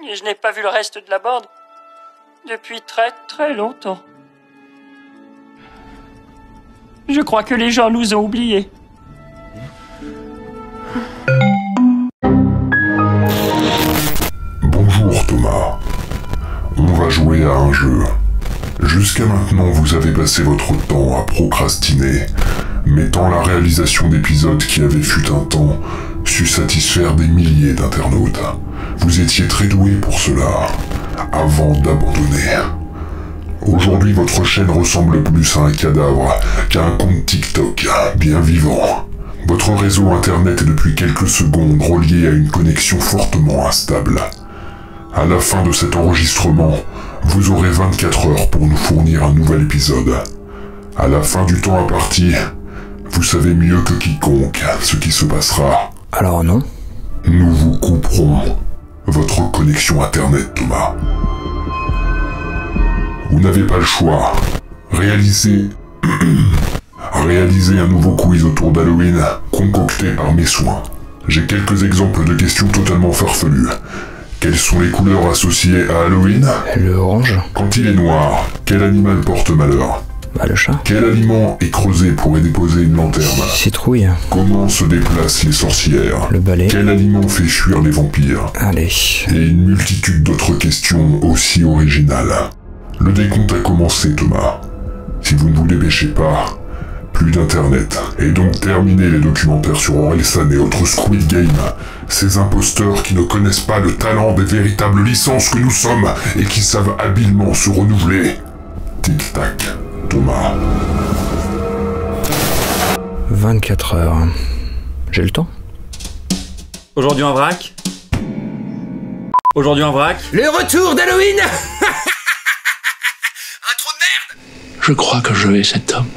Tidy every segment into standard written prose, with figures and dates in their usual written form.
Et je n'ai pas vu le reste de la bande depuis très très longtemps. Je crois que les gens nous ont oubliés. Bonjour Thomas. On va jouer à un jeu. Jusqu'à maintenant, vous avez passé votre temps à procrastiner, mettant la réalisation d'épisodes qui avaient fut un temps su satisfaire des milliers d'internautes. Vous étiez très doué pour cela, avant d'abandonner. Aujourd'hui, votre chaîne ressemble plus à un cadavre qu'à un compte TikTok bien vivant. Votre réseau internet est depuis quelques secondes relié à une connexion fortement instable. À la fin de cet enregistrement, vous aurez 24 heures pour nous fournir un nouvel épisode. À la fin du temps imparti, vous savez mieux que quiconque ce qui se passera. Alors non. Nous vous couperons votre connexion internet, Thomas. Vous n'avez pas le choix. Réalisez un nouveau quiz autour d'Halloween, concocté par mes soins. J'ai quelques exemples de questions totalement farfelues. Quelles sont les couleurs associées à Halloween? Le orange. Quand il est noir, quel animal porte malheur? Bah le chat. Quel aliment est creusé pour y déposer une lanterne? Citrouille. Comment se déplacent les sorcières? Le balai. Quel aliment fait fuir les vampires? Allez. Et une multitude d'autres questions aussi originales. Le décompte a commencé, Thomas. Si vous ne vous dépêchez pas, plus d'internet. Et donc terminez les documentaires sur Orelsan et autres Squid Game. Ces imposteurs qui ne connaissent pas le talent des véritables licences que nous sommes et qui savent habilement se renouveler. Tic-tac, Thomas. 24 heures. J'ai le temps. Aujourd'hui en vrac. Aujourd'hui en vrac. Le retour d'Halloween. Je crois que je hais cet homme.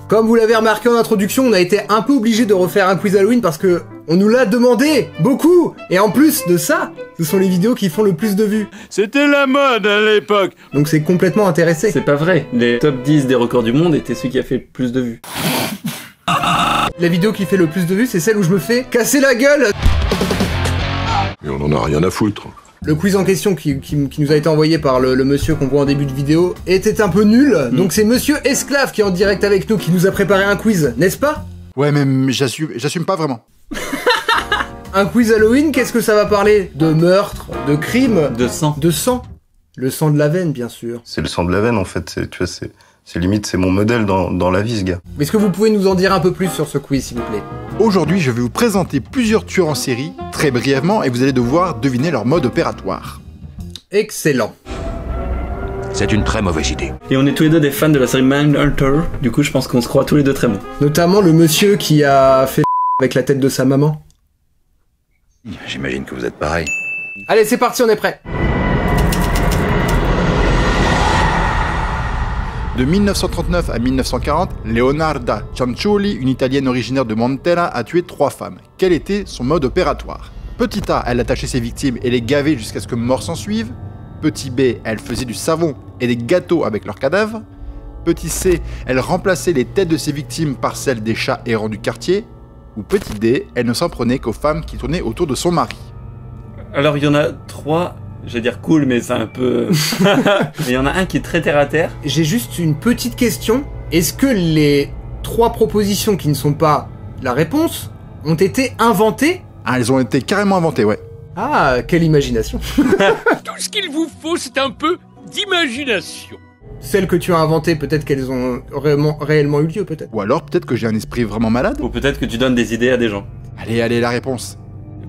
Comme vous l'avez remarqué en introduction, on a été un peu obligé de refaire un quiz Halloween parce que on nous l'a demandé beaucoup. Et en plus de ça, ce sont les vidéos qui font le plus de vues. C'était la mode à l'époque. Donc c'est complètement intéressé. C'est pas vrai. Les top 10 des records du monde étaient celui qui a fait le plus de vues. La vidéo qui fait le plus de vues, c'est celle où je me fais casser la gueule. Et on en a rien à foutre. Le quiz en question qui nous a été envoyé par le monsieur qu'on voit en début de vidéo était un peu nul. Donc c'est monsieur Esclave qui est en direct avec nous qui nous a préparé un quiz, n'est-ce pas? Ouais, mais j'assume pas vraiment. Un quiz Halloween, qu'est-ce que ça va parler? De meurtre, de crime, De sang. de sang. Le sang de la veine, bien sûr. C'est le sang de la veine, en fait. Tu vois, c'est limite, c'est mon modèle dans la vie, ce gars. Est-ce que vous pouvez nous en dire un peu plus sur ce quiz, s'il vous plaît? Aujourd'hui, je vais vous présenter plusieurs tueurs en série, très brièvement, et vous allez devoir deviner leur mode opératoire. Excellent. C'est une très mauvaise idée. Et on est tous les deux des fans de la série Mindhunter. Du coup, je pense qu'on se croit tous les deux très bons. Notamment le monsieur qui a fait avec la tête de sa maman. J'imagine que vous êtes pareil. Allez, c'est parti, on est prêt. De 1939 à 1940, Leonarda Cianciulli, une italienne originaire de Montella, a tué 3 femmes. Quel était son mode opératoire? Petit A, elle attachait ses victimes et les gavait jusqu'à ce que mort s'en suive. Petit B, elle faisait du savon et des gâteaux avec leurs cadavres. Petit C, elle remplaçait les têtes de ses victimes par celles des chats errants du quartier. Ou petit D, elle ne s'en prenait qu'aux femmes qui tournaient autour de son mari. Alors, il y en a 3. Je vais dire cool, mais c'est un peu... Mais il y en a un qui est très terre à terre. J'ai juste une petite question. Est-ce que les 3 propositions qui ne sont pas la réponse ont été inventées? Ah, elles ont été carrément inventées, ouais. Ah, quelle imagination. Tout ce qu'il vous faut, c'est un peu d'imagination. Celles que tu as inventées, peut-être qu'elles ont réellement eu lieu, peut-être. Ou alors, peut-être que j'ai un esprit vraiment malade. Ou peut-être que tu donnes des idées à des gens. Allez, la réponse.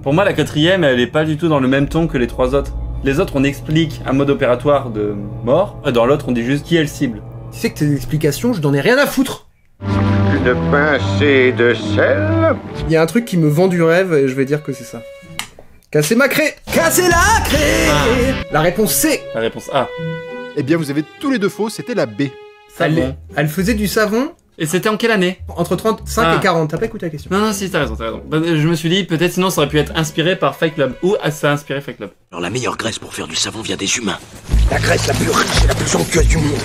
Pour moi, la 4e, elle est pas du tout dans le même ton que les 3 autres. Les autres, on explique un mode opératoire de mort, et dans l'autre, on dit juste qui est le cible. Tu sais que tes explications, je n'en ai rien à foutre. Une pincée de sel. Il y a un truc qui me vend du rêve et je vais dire que c'est ça. Casser ma craie. Casser la craie. La réponse C. La réponse A. Eh bien, vous avez tous les deux faux, c'était la B. Savon. Elle faisait du savon Et c'était en quelle année? Entre 35 et 40, t'as pas écouté la question. Non, si, t'as raison. Bah, je me suis dit, peut-être sinon ça aurait pu être inspiré par Fight Club. Ou ça a inspiré Fight Club. Alors la meilleure graisse pour faire du savon vient des humains. La graisse la plus riche et la plus onctueuse du monde.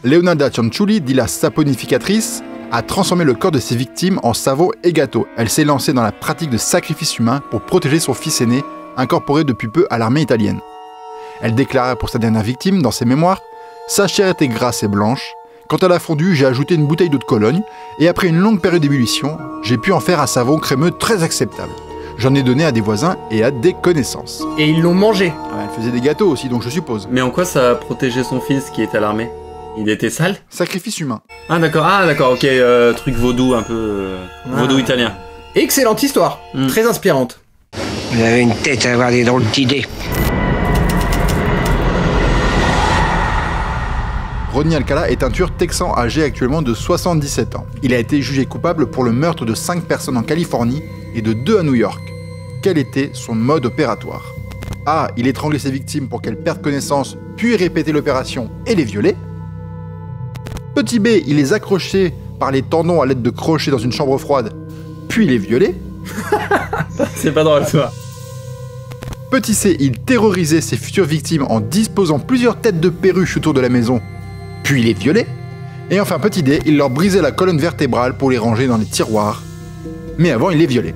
Leonarda Cianciulli, dit la saponificatrice, a transformé le corps de ses victimes en savon et gâteau. Elle s'est lancée dans la pratique de sacrifice humain pour protéger son fils aîné, incorporé depuis peu à l'armée italienne. Elle déclara pour sa dernière victime, dans ses mémoires, « Sa chair était grasse et blanche. Quand elle a fondu, j'ai ajouté une bouteille d'eau de Cologne, et après une longue période d'ébullition, j'ai pu en faire un savon crémeux très acceptable. J'en ai donné à des voisins et à des connaissances. » Et ils l'ont mangé. Elle faisait des gâteaux aussi, donc je suppose. Mais en quoi ça a protégé son fils qui était à l'armée? Il était sale? Sacrifice humain. Ah d'accord, ok, truc vaudou un peu... vaudou italien. Excellente histoire, très inspirante. Vous avez une tête à avoir des drôles d'idées. Rodney Alcala est un tueur texan âgé actuellement de 77 ans. Il a été jugé coupable pour le meurtre de 5 personnes en Californie et de 2 à New York. Quel était son mode opératoire? A. Il étranglait ses victimes pour qu'elles perdent connaissance, puis répétait l'opération et les violait. Petit B. Il les accrochait par les tendons à l'aide de crochets dans une chambre froide, puis les violait. C'est pas drôle, toi. Petit C. Il terrorisait ses futures victimes en disposant plusieurs têtes de perruches autour de la maison, puis les violait. Et enfin petit D, il leur brisait la colonne vertébrale pour les ranger dans les tiroirs. Mais avant, il les violait.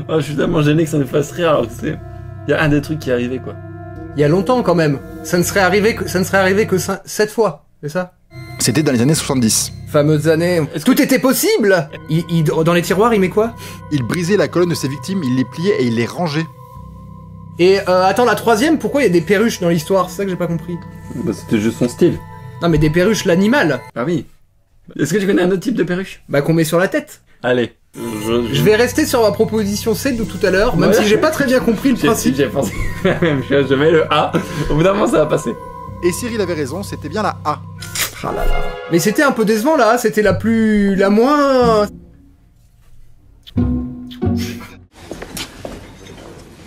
Oh, je suis tellement gêné que ça me fasse rire alors que c'est... Il y a un des trucs qui est arrivé, quoi. Il y a longtemps quand même. Ça ne serait arrivé que 7 fois, c'est ça? C'était dans les années 70. Fameuses années. Tout était possible. Dans les tiroirs, il met quoi? Il brisait la colonne de ses victimes, il les pliait et il les rangeait. Et attends, la troisième, pourquoi il y a des perruches dans l'histoire? C'est ça que j'ai pas compris. Bah c'était juste son style. Non mais des perruches, l'animal. Ah oui. Est-ce que tu connais un autre type de perruche? Bah qu'on met sur la tête. Allez. Je vais rester sur ma proposition C de tout à l'heure, même si j'ai pas très bien compris le principe. J'ai pensé la même chose, je mets le A, au bout d'un moment ça va passer. Et Cyril avait raison, c'était bien la A. Ah là là. Mais c'était un peu décevant là, c'était la moins...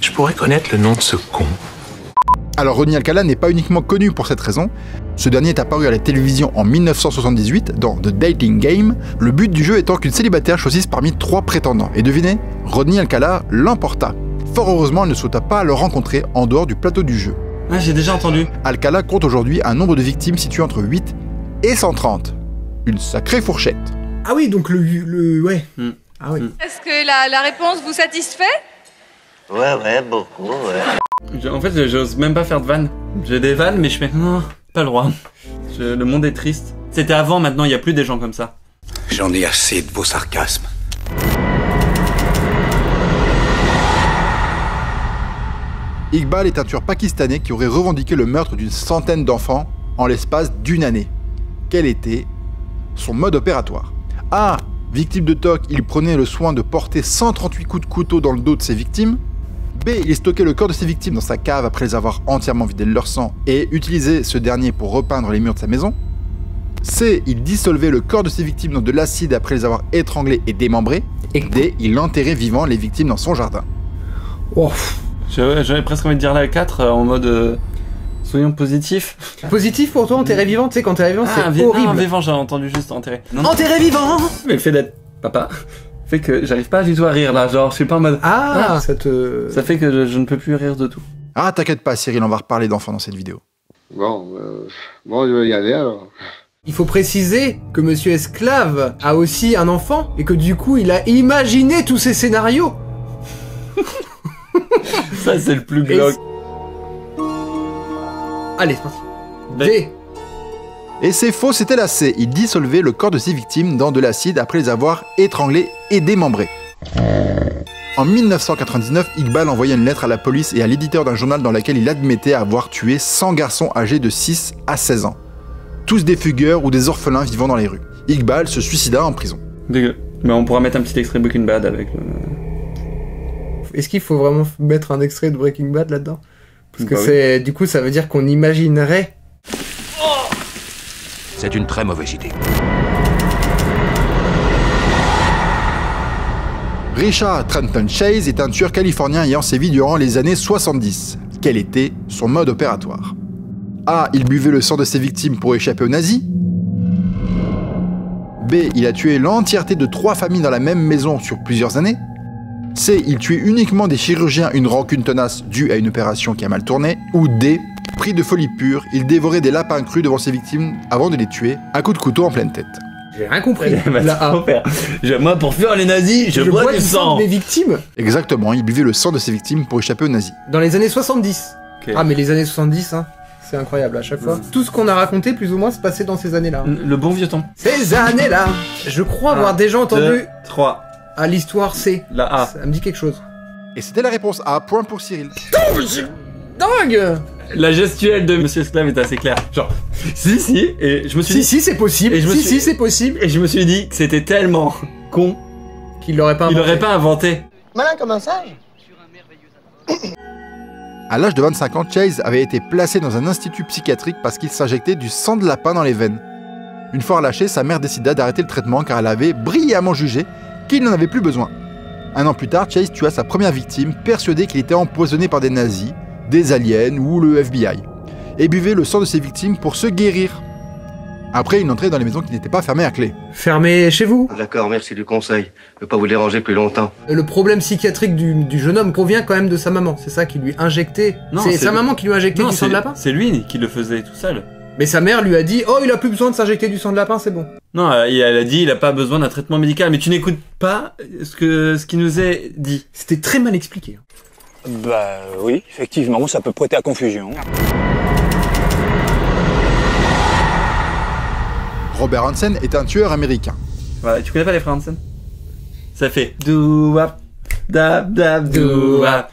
Je pourrais connaître le nom de ce con. Alors Rodney Alcala n'est pas uniquement connu pour cette raison. Ce dernier est apparu à la télévision en 1978 dans The Dating Game, le but du jeu étant qu'une célibataire choisisse parmi 3 prétendants. Et devinez, Rodney Alcala l'emporta. Fort heureusement, elle ne souhaita pas le rencontrer en dehors du plateau du jeu. Ah, j'ai déjà entendu. Alcala compte aujourd'hui un nombre de victimes situé entre 8 et 130. Une sacrée fourchette. Ah oui, donc ouais. Ah oui. Est-ce que la réponse vous satisfait? Ouais, beaucoup, ouais. En fait, j'ose même pas faire de vannes. J'ai des vannes, mais je fais... Non, pas le droit. Le monde est triste. C'était avant, maintenant, il n'y a plus des gens comme ça. J'en ai assez de vos sarcasmes. Iqbal est un tueur pakistanais qui aurait revendiqué le meurtre d'une centaine d'enfants en l'espace d'une année. Quel était son mode opératoire? A. Victime de TOC, il prenait le soin de porter 138 coups de couteau dans le dos de ses victimes. B. Il stockait le corps de ses victimes dans sa cave après les avoir entièrement vidé de leur sang et utilisait ce dernier pour repeindre les murs de sa maison. C. Il dissolvait le corps de ses victimes dans de l'acide après les avoir étranglés et démembrés. Et D. Il enterrait vivant les victimes dans son jardin. Oh. J'avais presque envie de dire la 4 en mode... soyons positifs. Positif pour toi, enterré vivant? Tu sais, quand t'es vivant, c'est horrible. Non, vivant, j'ai entendu juste enterré. Enterré vivant! Mais le fait d'être papa fait que j'arrive pas du tout à rire là, genre je suis pas en mode... Ah, ça fait que je ne peux plus rire de tout. Ah, t'inquiète pas Cyril, on va reparler d'enfants dans cette vidéo. Bon, je vais y aller alors. Il faut préciser que Monsieur Esclave a aussi un enfant et que du coup il a imaginé tous ces scénarios. Ça c'est le plus glauque. Allez, c'est parti. D. Et c'est faux, c'était la C. Il dissolvait le corps de ses victimes dans de l'acide après les avoir étranglés et démembrés. En 1999, Iqbal envoyait une lettre à la police et à l'éditeur d'un journal dans laquelle il admettait avoir tué 100 garçons âgés de 6 à 16 ans. Tous des fugueurs ou des orphelins vivant dans les rues. Iqbal se suicida en prison. Dégueu. Mais on pourra mettre un petit extrait Breaking Bad avec le... Est-ce qu'il faut vraiment mettre un extrait de Breaking Bad là-dedans? Parce que Bah c'est... Du coup, ça veut dire qu'on imaginerait... C'est une très mauvaise idée. Richard Trenton Chase est un tueur californien ayant sévi durant les années 70. Quel était son mode opératoire? A. Il buvait le sang de ses victimes pour échapper aux nazis. B. Il a tué l'entièreté de 3 familles dans la même maison sur plusieurs années. C. Il tuait uniquement des chirurgiens, une rancune tenace due à une opération qui a mal tourné. Ou D. Pris de folie pure, il dévorait des lapins crus devant ses victimes avant de les tuer, à coups de couteau en pleine tête. J'ai rien compris. Moi, pour fuir les nazis, je bois du sang. Des victimes. Exactement, il buvait le sang de ses victimes pour échapper aux nazis. Dans les années 70. Okay. Ah, mais les années 70, hein, c'est incroyable à chaque fois. Tout ce qu'on a raconté, plus ou moins, se passait dans ces années-là. Le bon vieux temps. Ces années-là. Je crois avoir déjà entendu. 2, 3. À l'histoire C. La A. Ça me dit quelque chose. Et c'était la réponse A, point pour Cyril. Dingue. La gestuelle de Monsieur Esclave est assez claire. Genre, si, et je me suis dit... Si, c'est possible. Si, c'est possible. Et je me suis dit que c'était tellement con qu'il l'aurait pas inventé. Malin comme un sage. À l'âge de 25 ans, Chase avait été placé dans un institut psychiatrique parce qu'il s'injectait du sang de lapin dans les veines. Une fois relâché, sa mère décida d'arrêter le traitement car elle avait brillamment jugé qu'il n'en avait plus besoin. 1 an plus tard, Chase tua sa première victime, persuadé qu'il était empoisonné par des nazis, des aliens ou le FBI, et buvait le sang de ses victimes pour se guérir. Après, il entrait dans les maisons qui n'étaient pas fermées à clé. Fermées chez vous? D'accord, merci du conseil. Je veux pas vous déranger plus longtemps. Le problème psychiatrique du jeune homme provient quand même de sa maman. C'est ça qui lui injectait. C'est sa maman qui lui injectait du sang de lapin? C'est lui qui le faisait tout seul. Mais sa mère lui a dit « Oh, il a plus besoin de s'injecter du sang de lapin, c'est bon. » Non, elle a dit « Il a pas besoin d'un traitement médical. » Mais tu n'écoutes pas ce qui nous est dit. C'était très mal expliqué. Bah oui, effectivement, ça peut prêter à confusion. Robert Hansen est un tueur américain. Ouais, tu connais pas les frères Hansen? Ça fait dou-wap, dab-dab, dou-wap.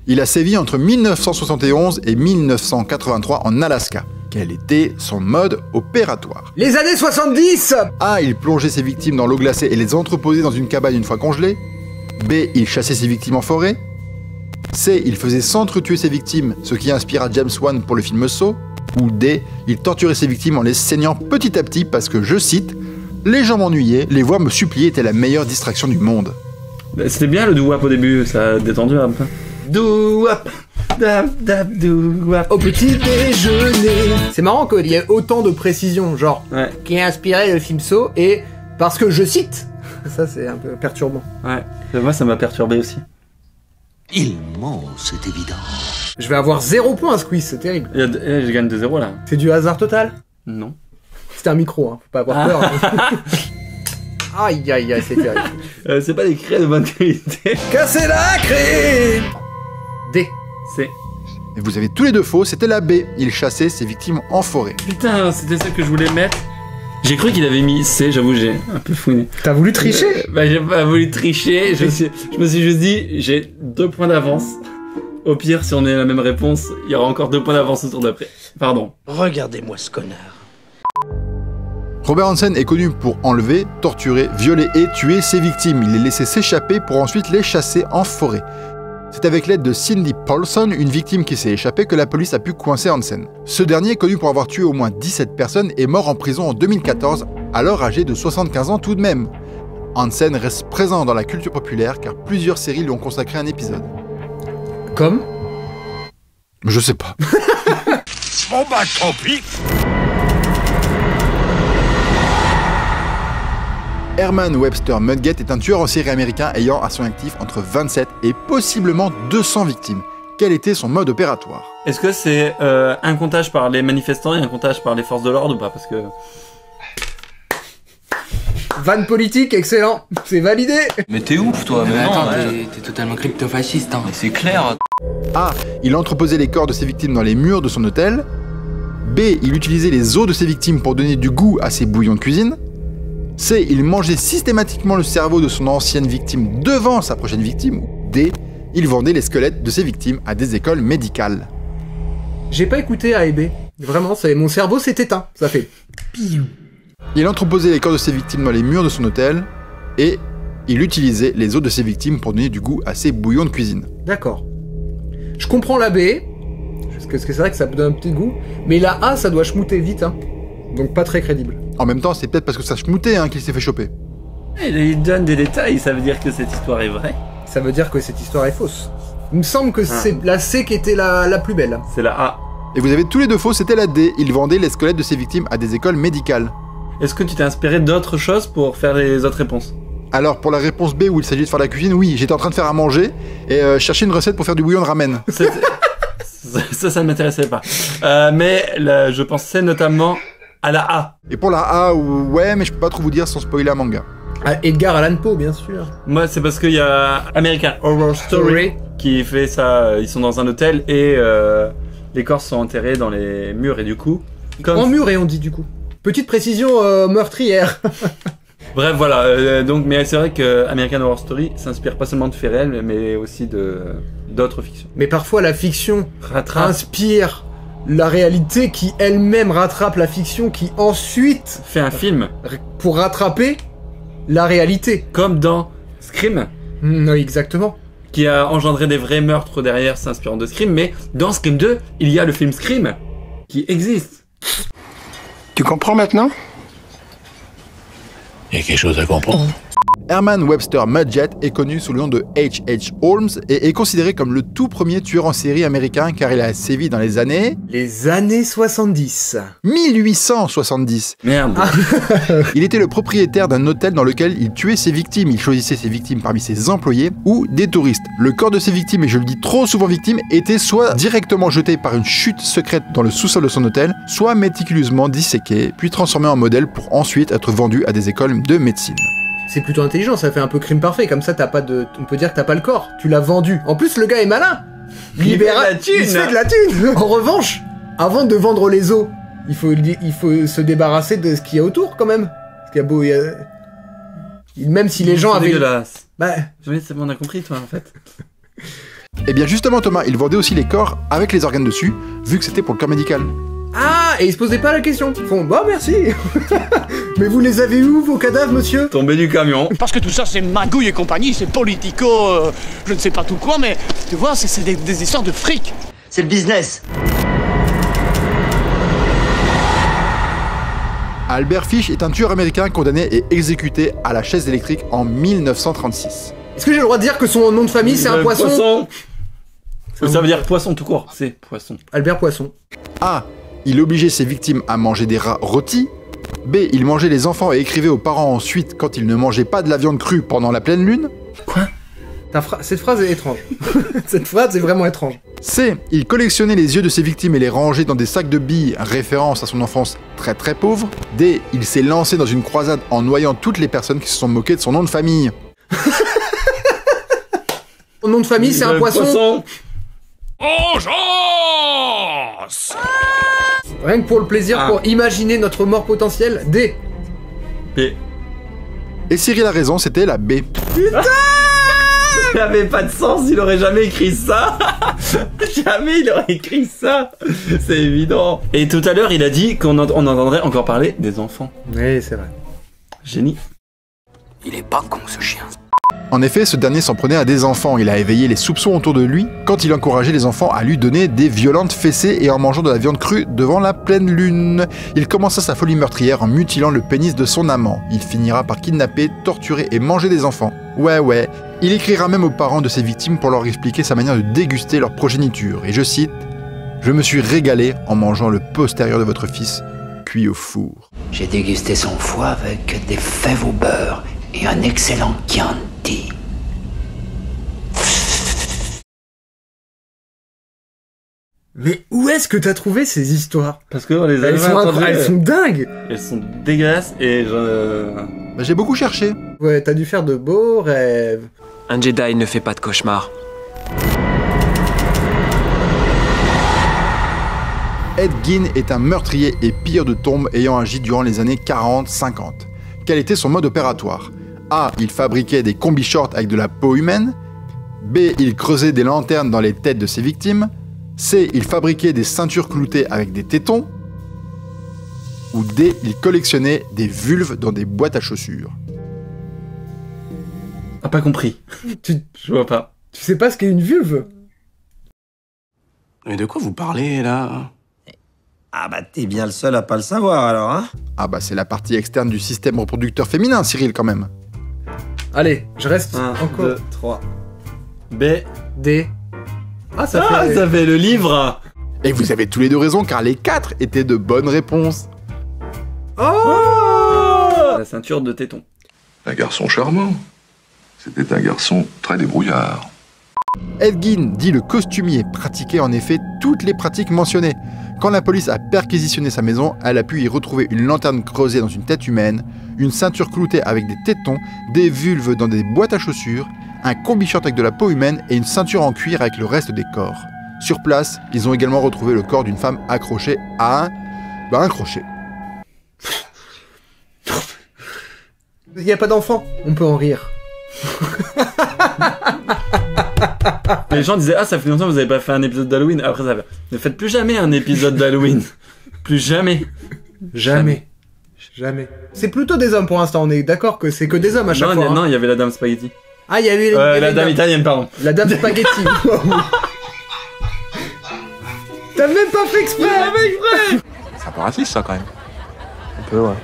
Il a sévi entre 1971 et 1983 en Alaska. Quel était son mode opératoire? Les années 70! A. Il plongeait ses victimes dans l'eau glacée et les entreposait dans une cabane une fois congelées. B. Il chassait ses victimes en forêt. C. Il faisait s'entretuer ses victimes, ce qui inspira James Wan pour le film Saw. Ou D. Il torturait ses victimes en les saignant petit à petit parce que, je cite, « Les gens m'ennuyaient, les voir me supplier était la meilleure distraction du monde. » C'était bien le doo-wap au début, ça a détendu un peu. Doo-wap, dab-dab, doo-wap. Au petit déjeuner. C'est marrant qu'il y ait autant de précision, genre, qui a inspiré le film Saw et parce que je cite. Ça, c'est un peu perturbant. Ouais, moi ça m'a perturbé aussi. Il ment, c'est évident. Je vais avoir 0 points à ce quiz, c'est terrible. Je gagne 2-0 là. C'est du hasard total? Non. C'était un micro, hein, faut pas avoir peur. Aïe, c'est terrible. C'est pas des craies de bonne qualité. Cassez la craie. D. C. Et vous avez tous les deux faux, c'était la B. Il chassait ses victimes en forêt. Putain, c'était ça que je voulais mettre. J'ai cru qu'il avait mis C, j'avoue, j'ai un peu fouiné. T'as voulu tricher? Bah j'ai pas voulu tricher, je me suis juste dit, j'ai 2 points d'avance. Au pire, si on a la même réponse, il y aura encore 2 points d'avance au tour d'après. Pardon. Regardez-moi ce connard. Robert Hansen est connu pour enlever, torturer, violer et tuer ses victimes. Il les laissait s'échapper pour ensuite les chasser en forêt. C'est avec l'aide de Cindy Paulson, une victime qui s'est échappée, que la police a pu coincer Hansen. Ce dernier, connu pour avoir tué au moins 17 personnes, est mort en prison en 2014, alors âgé de 75 ans tout de même. Hansen reste présent dans la culture populaire car plusieurs séries lui ont consacré un épisode. Comme? Je sais pas. Bon bah tant pis. Herman Webster Mudgett est un tueur en série américain ayant à son actif entre 27 et possiblement 200 victimes. Quel était son mode opératoire? Est-ce que c'est un comptage par les manifestants et un comptage par les forces de l'ordre ou pas? Parce que... Vanne politique, excellent. C'est validé. Mais t'es ouf toi, mais non. Attends, t'es totalement crypto-fasciste, hein. C'est clair. A. Il entreposait les corps de ses victimes dans les murs de son hôtel. B. Il utilisait les os de ses victimes pour donner du goût à ses bouillons de cuisine. C. Il mangeait systématiquement le cerveau de son ancienne victime devant sa prochaine victime. D. Il vendait les squelettes de ses victimes à des écoles médicales. J'ai pas écouté A et B. Vraiment, mon cerveau s'est éteint. Ça fait... Il entreposait les corps de ses victimes dans les murs de son hôtel. Et il utilisait les os de ses victimes pour donner du goût à ses bouillons de cuisine. D'accord. Je comprends la B. Parce que c'est vrai que ça donne un petit goût. Mais la A, ça doit schmouter vite, hein. Donc pas très crédible. En même temps, c'est peut-être parce que ça schmoutait qu'il s'est fait choper. Il donne des détails, ça veut dire que cette histoire est vraie. Ça veut dire que cette histoire est fausse. Il me semble que c'est la C qui était la plus belle. C'est la A. Et vous avez tous les deux faux, c'était la D. Il vendait les squelettes de ses victimes à des écoles médicales. est-ce que tu t'es inspiré d'autres choses pour faire les autres réponses? Alors, pour la réponse B, où il s'agit de faire la cuisine, oui, j'étais en train de faire à manger et chercher une recette pour faire du bouillon de ramen. Ça ne m'intéressait pas. Mais je pensais notamment à la A. Et pour la A, ouais, mais je peux pas trop vous dire sans spoiler un manga. Ah, Edgar Allan Poe, bien sûr. Moi, c'est parce qu'il y a American Horror Story qui fait ça. Ils sont dans un hôtel et les corps sont enterrés dans les murs et du coup... En mur, et on dit du coup. Petite précision meurtrière. Bref, voilà. Donc, mais c'est vrai que American Horror Story s'inspire pas seulement de faits réels, mais aussi d'autres fictions. Mais parfois, la fiction inspire la réalité qui elle-même rattrape la fiction qui ensuite fait un film pour rattraper la réalité. Comme dans Scream. Non, exactement. Qui a engendré des vrais meurtres derrière s'inspirant de Scream, mais dans Scream 2, il y a le film Scream qui existe. Tu comprends maintenant? Il y a quelque chose à comprendre. Herman Webster Mudgett est connu sous le nom de H.H. Holmes et est considéré comme le tout premier tueur en série américain car il a sévi dans les années... Les années 70. 1870. Merde. Il était le propriétaire d'un hôtel dans lequel il tuait ses victimes. Il choisissait ses victimes parmi ses employés ou des touristes. Le corps de ses victimes, et je le dis trop souvent victimes, était soit directement jeté par une chute secrète dans le sous-sol de son hôtel, soit méticuleusement disséqué, puis transformé en modèle pour ensuite être vendu à des écoles de médecine. C'est plutôt intelligent, ça fait un peu crime parfait, comme ça t'as pas de... On peut dire que t'as pas le corps, tu l'as vendu. En plus le gars est malin. Il se fait de la thune. En revanche, avant de vendre les os, il faut se débarrasser de ce qu'il y a autour quand même. Parce qu'il y a beau... Même si les gens avaient... dégueulasse. Bah... Oui, c'est bon, on a compris toi en fait. Eh bien justement Thomas, il vendait aussi les corps avec les organes dessus, vu que c'était pour le corps médical. Ah, et ils se posaient pas la question. Ils font, bah merci. Mais vous les avez où vos cadavres, monsieur? Tombé du camion. Parce que tout ça, c'est magouille et compagnie, c'est politico, je ne sais pas tout quoi, mais tu vois, c'est des histoires de fric. C'est le business. Albert Fish est un tueur américain condamné et exécuté à la chaise électrique en 1936. Est-ce que j'ai le droit de dire que son nom de famille, c'est un poisson? Ça veut dire poisson tout court, c'est poisson. Albert Poisson. A. Il obligeait ses victimes à manger des rats rôtis. B. Il mangeait les enfants et écrivait aux parents ensuite quand ils ne mangeaient pas de la viande crue pendant la pleine lune. Quoi? Cette phrase est étrange. Cette phrase est vraiment étrange. C. Il collectionnait les yeux de ses victimes et les rangeait dans des sacs de billes, référence à son enfance très très pauvre. D. Il s'est lancé dans une croisade en noyant toutes les personnes qui se sont moquées de son nom de famille. Son nom de famille, c'est un poisson. Vengeance! Rien que pour le plaisir, pour imaginer notre mort potentielle. D. B. Et Cyril a raison, c'était la B. Putain! Ça n'avait pas de sens, il aurait jamais écrit ça. Jamais il aurait écrit ça. C'est évident. Et tout à l'heure, il a dit qu'on entendrait encore parler des enfants. Oui, c'est vrai. Génie. Il est pas con ce chien. En effet, ce dernier s'en prenait à des enfants. Il a éveillé les soupçons autour de lui quand il encourageait les enfants à lui donner des violentes fessées et en mangeant de la viande crue devant la pleine lune. Il commença sa folie meurtrière en mutilant le pénis de son amant. Il finira par kidnapper, torturer et manger des enfants. Ouais. Il écrira même aux parents de ses victimes pour leur expliquer sa manière de déguster leur progéniture. Et je cite, « Je me suis régalé en mangeant le postérieur de votre fils, cuit au four. » J'ai dégusté son foie avec des fèves au beurre et un excellent Chianti. Mais où est-ce que t'as trouvé ces histoires? Parce que les elles sont dingues. Elles sont dégueulasses et j'ai beaucoup cherché. Ouais, t'as dû faire de beaux rêves. Un Jedi ne fait pas de cauchemars. Ed Gein est un meurtrier et pilleur de tombes ayant agi durant les années 40-50. Quel était son mode opératoire? A. Il fabriquait des combi-shorts avec de la peau humaine. B. Il creusait des lanternes dans les têtes de ses victimes. C. Il fabriquait des ceintures cloutées avec des tétons. Ou D. Il collectionnait des vulves dans des boîtes à chaussures. Ah, pas compris. Je vois pas. Tu sais pas ce qu'est une vulve? Mais de quoi vous parlez, là? Ah bah t'es bien le seul à pas le savoir, alors, hein? Ah bah c'est la partie externe du système reproducteur féminin, Cyril, quand même. Allez, je reste 1, encore. 2, 3. B. D. Ça fait le livre. Et vous avez tous les deux raison, car les 4 étaient de bonnes réponses. Oh! ceinture de téton. Un garçon charmant. C'était un garçon très débrouillard. Ed Gein, dit le costumier, pratiquait en effet toutes les pratiques mentionnées. Quand la police a perquisitionné sa maison, elle a pu y retrouver une lanterne creusée dans une tête humaine, une ceinture cloutée avec des tétons, des vulves dans des boîtes à chaussures, un combi-short avec de la peau humaine et une ceinture en cuir avec le reste des corps. Sur place, ils ont également retrouvé le corps d'une femme accrochée à un crochet. Il n'y a pas d'enfant, on peut en rire. Les gens disaient, ah, ça fait longtemps que vous avez pas fait un épisode d'Halloween. Après, ça fait, ne faites plus jamais un épisode d'Halloween. Plus jamais. Jamais. C'est plutôt des hommes pour l'instant, on est d'accord que c'est que des hommes à chaque fois. Non, il y avait la dame spaghetti. Ah, il y avait la dame italienne, pardon. La dame spaghetti. T'as même pas fait exprès. C'est un peu raciste, ça, quand même. Un peu, ouais.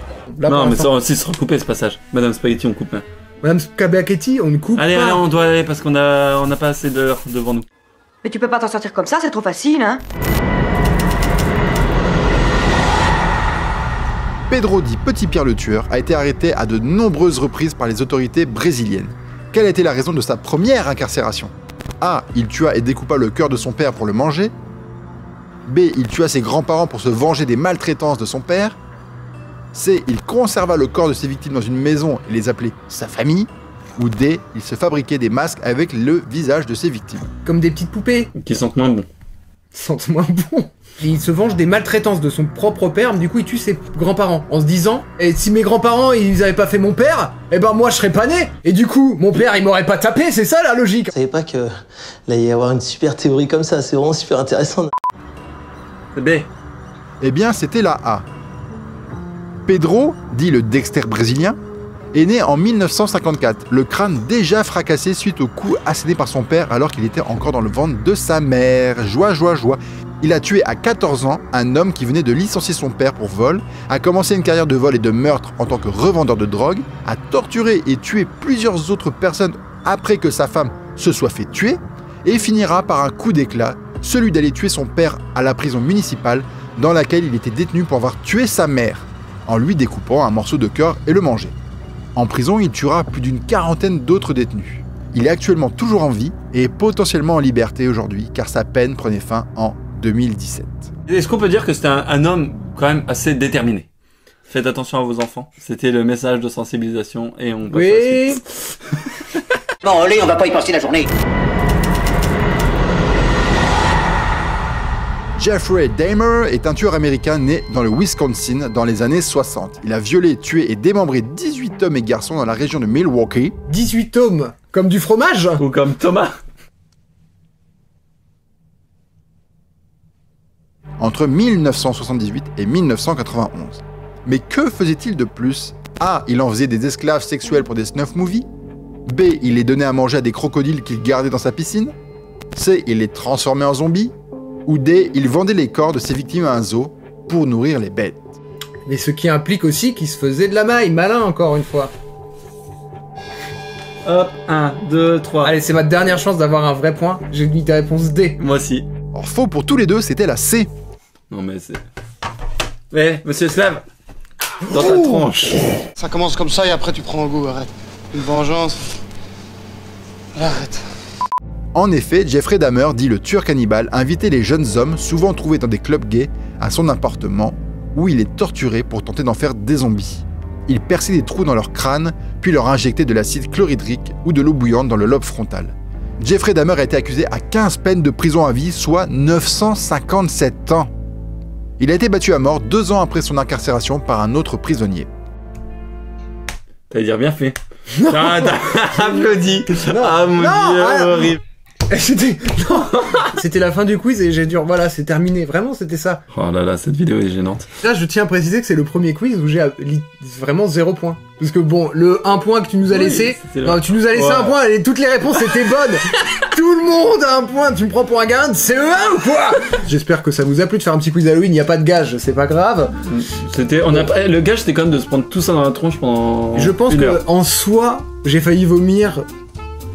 Là, non, mais ça aussi sera coupé ce passage. Madame Spaghetti, on coupe. Hein. Madame Spaghetti, on ne coupe allez, pas. Allez, on doit aller parce qu'on a pas assez d'heures devant nous. Mais tu peux pas t'en sortir comme ça, c'est trop facile, hein. Pedro dit Petit Pierre le tueur a été arrêté à de nombreuses reprises par les autorités brésiliennes. Quelle a été la raison de sa première incarcération? A. Il tua et découpa le cœur de son père pour le manger. B. Il tua ses grands-parents pour se venger des maltraitances de son père. C. Il conserva le corps de ses victimes dans une maison et les appelait sa famille. Ou D. Il se fabriquait des masques avec le visage de ses victimes. Comme des petites poupées. Qui sentent moins bon. Sentent moins bon. Il se venge des maltraitances de son propre père, mais du coup il tue ses grands-parents en se disant et si mes grands-parents ils avaient pas fait mon père, eh ben moi je serais pas né et du coup mon père il m'aurait pas tapé, c'est ça la logique. Je savais pas que là il y avoir une super théorie comme ça, c'est vraiment super intéressant. B. Eh bien c'était la A. Pedro, dit le Dexter brésilien, est né en 1954, le crâne déjà fracassé suite au coup asséné par son père alors qu'il était encore dans le ventre de sa mère. Joie. Il a tué à 14 ans un homme qui venait de licencier son père pour vol, a commencé une carrière de vol et de meurtre en tant que revendeur de drogue, a torturé et tué plusieurs autres personnes après que sa femme se soit fait tuer, et finira par un coup d'éclat, celui d'aller tuer son père à la prison municipale dans laquelle il était détenu pour avoir tué sa mère, en lui découpant un morceau de cœur et le manger. En prison, il tuera plus d'une quarantaine d'autres détenus. Il est actuellement toujours en vie et est potentiellement en liberté aujourd'hui car sa peine prenait fin en 2017. Est-ce qu'on peut dire que c'était un homme quand même assez déterminé? Faites attention à vos enfants. C'était le message de sensibilisation et on passe à la suite. Bon, allez, on va pas y passer la journée. Jeffrey Dahmer est un tueur américain né dans le Wisconsin dans les années 60. Il a violé, tué et démembré 18 hommes et garçons dans la région de Milwaukee. 18 hommes? Comme du fromage? Ou comme Thomas? Entre 1978 et 1991. Mais que faisait-il de plus? A. Il en faisait des esclaves sexuels pour des snuff movies. B. Il les donnait à manger à des crocodiles qu'il gardait dans sa piscine. C. Il les transformait en zombies. Ou D. Il vendait les corps de ses victimes à un zoo pour nourrir les bêtes. Mais ce qui implique aussi qu'il se faisait de la maille, malin encore une fois. Hop, 1, 2, 3. Allez, c'est ma dernière chance d'avoir un vrai point. J'ai mis ta réponse D. Moi aussi. Alors faux pour tous les deux, c'était la C. Non mais c'est... Eh, monsieur Slav, dans ta tronche. Ça commence comme ça et après tu prends un goût, arrête. Une vengeance. Arrête. En effet, Jeffrey Dahmer, dit le tueur cannibale, invitait les jeunes hommes, souvent trouvés dans des clubs gays, à son appartement, où il les torturait pour tenter d'en faire des zombies. Il perçait des trous dans leur crâne, puis leur injectait de l'acide chlorhydrique ou de l'eau bouillante dans le lobe frontal. Jeffrey Dahmer a été accusé à 15 peines de prison à vie, soit 957 ans. Il a été battu à mort 2 ans après son incarcération par un autre prisonnier. T'allais dire bien fait. T'as applaudi. Ah mon dieu, horrible. C'était la fin du quiz et j'ai dû... Voilà, c'est terminé. Vraiment, c'était ça. Oh là là, cette vidéo est gênante. Là, je tiens à préciser que c'est le premier quiz où j'ai vraiment 0 point. Parce que bon, le 1 point que tu nous as laissé... Non, tu nous as laissé 1 point et toutes les réponses étaient bonnes. Tout le monde a 1 point. Tu me prends pour un gamin de CE1 ou quoi? J'espère que ça vous a plu de faire un petit quiz Halloween. Il n'y a pas de gage, c'est pas grave. Le gage, c'était quand même de se prendre tout ça dans la tronche pendant... Je pense que en soi, j'ai failli vomir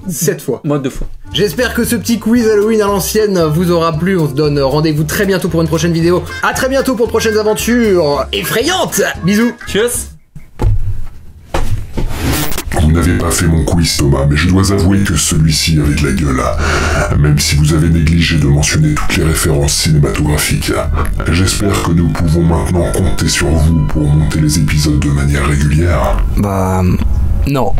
7 fois. Moi, 2 fois. J'espère que ce petit quiz Halloween à l'ancienne vous aura plu. On se donne rendez-vous très bientôt pour une prochaine vidéo. À très bientôt pour de prochaines aventures effrayantes. Bisous. Tchuss. n'avez pas fait mon quiz, Thomas, mais je dois avouer que celui-ci avait de la gueule. Même si vous avez négligé de mentionner toutes les références cinématographiques. J'espère que nous pouvons maintenant compter sur vous pour monter les épisodes de manière régulière. Bah... non.